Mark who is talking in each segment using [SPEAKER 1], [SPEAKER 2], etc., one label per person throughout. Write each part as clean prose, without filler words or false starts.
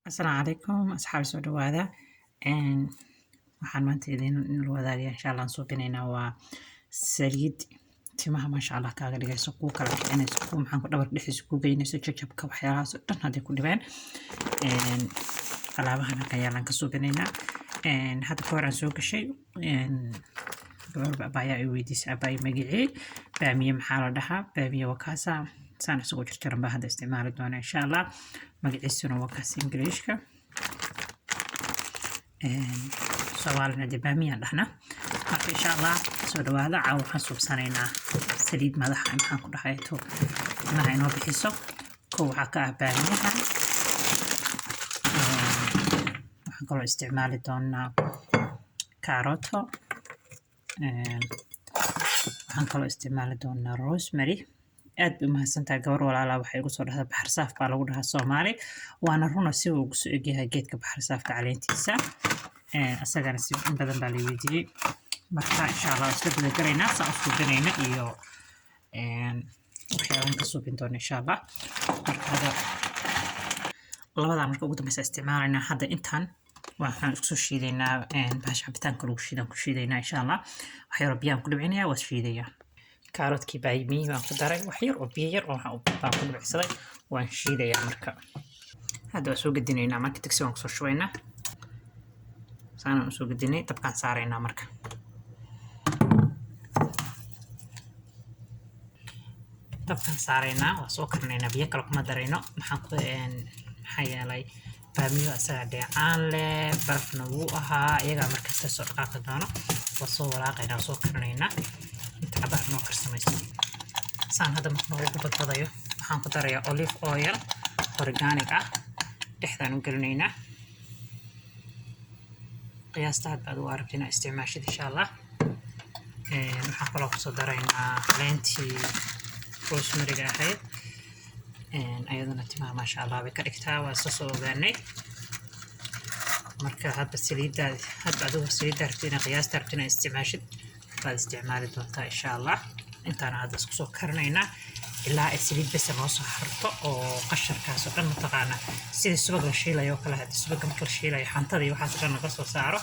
[SPEAKER 1] السلام عليكم أصحاب soo dhawaada waxaan maanta idin wadaagaya insha Allah suubinayna waa saliid timaha masha Allah kaaga dhigayso ku kala kicinayso ku maxaan ku dhabar dhixis ku geynayso jajabka waxyaalahaas oo dhan hadii ku dhibeen alaabahan ayaan ka suubinayna hadda ka hor aan soo gashay gabar baa ay weydiisay abay magicii baamiye maxaa la dhahaa baamiye wakaasa saan isugu jirjiran baa hadda isticmaali doona insha Allah magaciisuna waa kaas Ingiriiska Soomaalina dib baamiye dhahna marka insha Allah soo dhawaada caaw waxaan suubsanaynaa saliid madaxa maxaan ku dhahayo timaha inoo bixiso ko waxa ka ah baamiyaha waxaan kaloo isticmaali doonaa kaaroto waxaan kaloo isticmaali doonaa rosemary aad u mahadsantahay gabar walaalaha waxay ugu soo dhahdaa baxar saaf baa lagu dhahaa Soomaali waana runa si uu ugu soo egyahay geedka baxar saafka caleentiisa asagana si badan baa la weydiiyay marka insha Allah isla guda garaynaa saan u suubinayna iyo waxyaabahan ka suubin doona insha Allah marka labadan marka ugu dambeysa isticmaalayna hadda intaan waxaan isku soo shiidaynaa bahash cabitaanka lagu shiidan ku shiidaynaa insha Allah waxyaabo biyaan ku dhibcinayaa waa shiidayaa kaarotkii baa yimi waan ku daray wax yar oo biyo yar oo waxaan ku dhibicsaday waan shiidayaa marka hadda waan soo gadinaynaa marka digsi waan ku soo shubaynaa saan soo gadinay dabkaan saaraynaa marka dabkaan saaraynaa waa soo karinaynaa biyo kale kuma darayno maxaa yeelay baamiyo asaga dheecaan leh barafna wuu ahaa iyagaa markaas ka soo dhaqaaqi doono waa soo walaaqaynaa soo karinaynaa inta cabaar noo karsamayso saan hadda marka ugu badbadayo waxaan ku darayaa olive oil organic ah dhexdaan u gelinaynaa qiyaasta had baad u aragtina isticmaashid insha Allah waxaan kaloo ku soo daraynaa leentii rosemary-ga ahayd ayadana timaha masha Allah way ka dhigtaa waa soo ogaanay marka hadda saliidda hadda adigu saliidda rabtina qiyaasta rabtina isticmaashid baad isticmaali doontaa insha Allah intaana hadda isku soo karinaynaa ilaa ay saliid bas noo soo harto oo qasharkaas oo dhan mataqaana sida subag la shiilayo kala hadda subag marka la shiilayo xantada iyo waxaas dhan laga soo saaro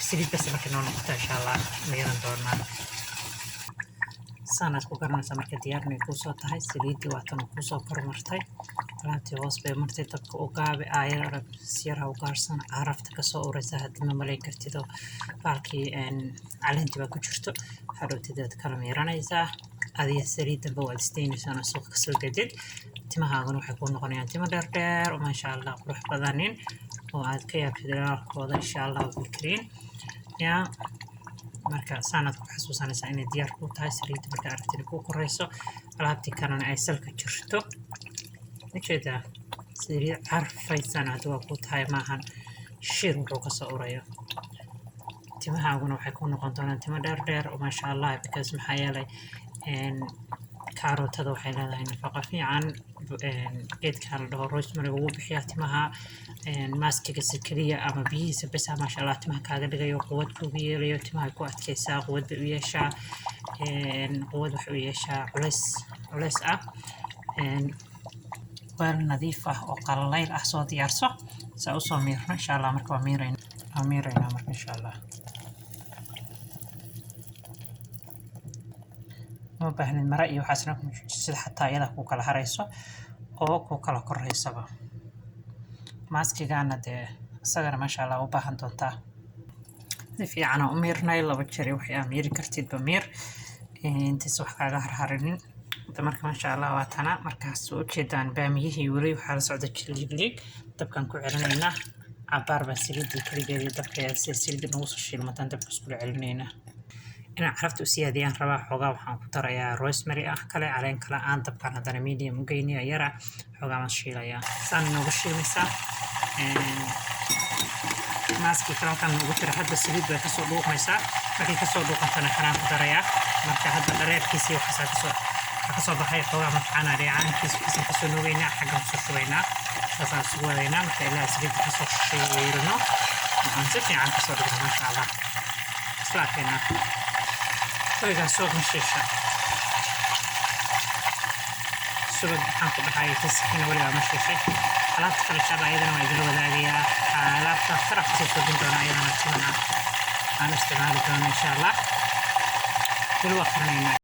[SPEAKER 1] saliid bas marka noo noqoto insha Allah meeran doonaa saanaad ku garanaysaa marka diyaarnay ku soo tahay saliidii waa tan ku soo kormartay alaabtii hoos bay martay dabka u gaabi aayar siyara u gaarsan carafta ka soo uraysa hadii ma malayn kartid baalkii caleenti baa ku jirto hadhowtideed kala miiranaysaa adiga saliidanba waad isteynaysaa suuq ka soo gadid timahaaguna waxay ku noqonayaan timo dheer oo masha Allah qurux badanin oo aad ka yaabtid ilaalkooda insha Allah fikriin yaa marka saanad ku xasuusanaysaa inay diyaar ku tahay saliid marka aragtida ku korayso alaabtii kalena ay salka jirto ujeedaa saliid carfaysan hadda waa ku tahay maahan shir wuxuu ka soo urayo timahaaguna waxay ku noqon doonaan timo dheer oo masha Allah because maxaa yeelay kaarotada waxay leedahay nafaqo fiican geedkan la dhaho rosemary ugu bixiyaa timaha maaskiga kaliya ama biyihiisa bas masha Allah timaha kaaga dhigayo quwad ku yeelayo timaha ku adkaysaa quwad u yeeshaa quwad wax u yeeshaa culays ah weel nadiif ah oo qalayl ah soo diyaarso saa u soo miirno insha Allah marka waa miiraynaa marka insha Allah ma baahnid mara iyo waxaasna sida xataa iyada ku kala harayso oo ku kala koraysaba maaskigana dee isagana masha Allah u baahan doontaa si fiican u miirnay laba jeer waxay miiri kartidba miir intaas wax kaaga harharinin marka masha Allah waa tana markaas u jeedaan baamiyihii wali waxa la socda jiliig dabkan ku celinaynaa cabaar baa saliidii kaligeedii dabka saliidda nagu soo shiilmataan dabka isku celinaynaa inaan carafta u siyaadiyaan rabaa xoogaa waxaan ku darayaa rosemary ah kale caleen kale aan dabkaan haddana medium u geynaya yara xoogaa ma shiilayaa saan noogu shiilaysaa maaskii kale halkaan noogu jira hadda saliid bay kasoo dhuuqmaysaa markay kasoo dhuuqantana kanaan ku darayaa marka hadda dhareerkiisii waxaa kasoo baxay xoogaa markaana dheecaankiisa waxaan kasoo nuugaynaa xaggan kusoo shubaynaa saasaan isugu wadaynaa marka ilaa saliidda kasoo shiilno waxaan si fiican kasoo dhigna masha Allah isla arkayna waygaa soo mashiisha subag waxaan ku dhahay tasxiina waliba ma shiishay alaabta kale insha allah iyadana waa idin wadaagayaa alaabta taraf soo kordhin doona iyadana timana aan isticmaali doono insha allah dil waa qarinaynaa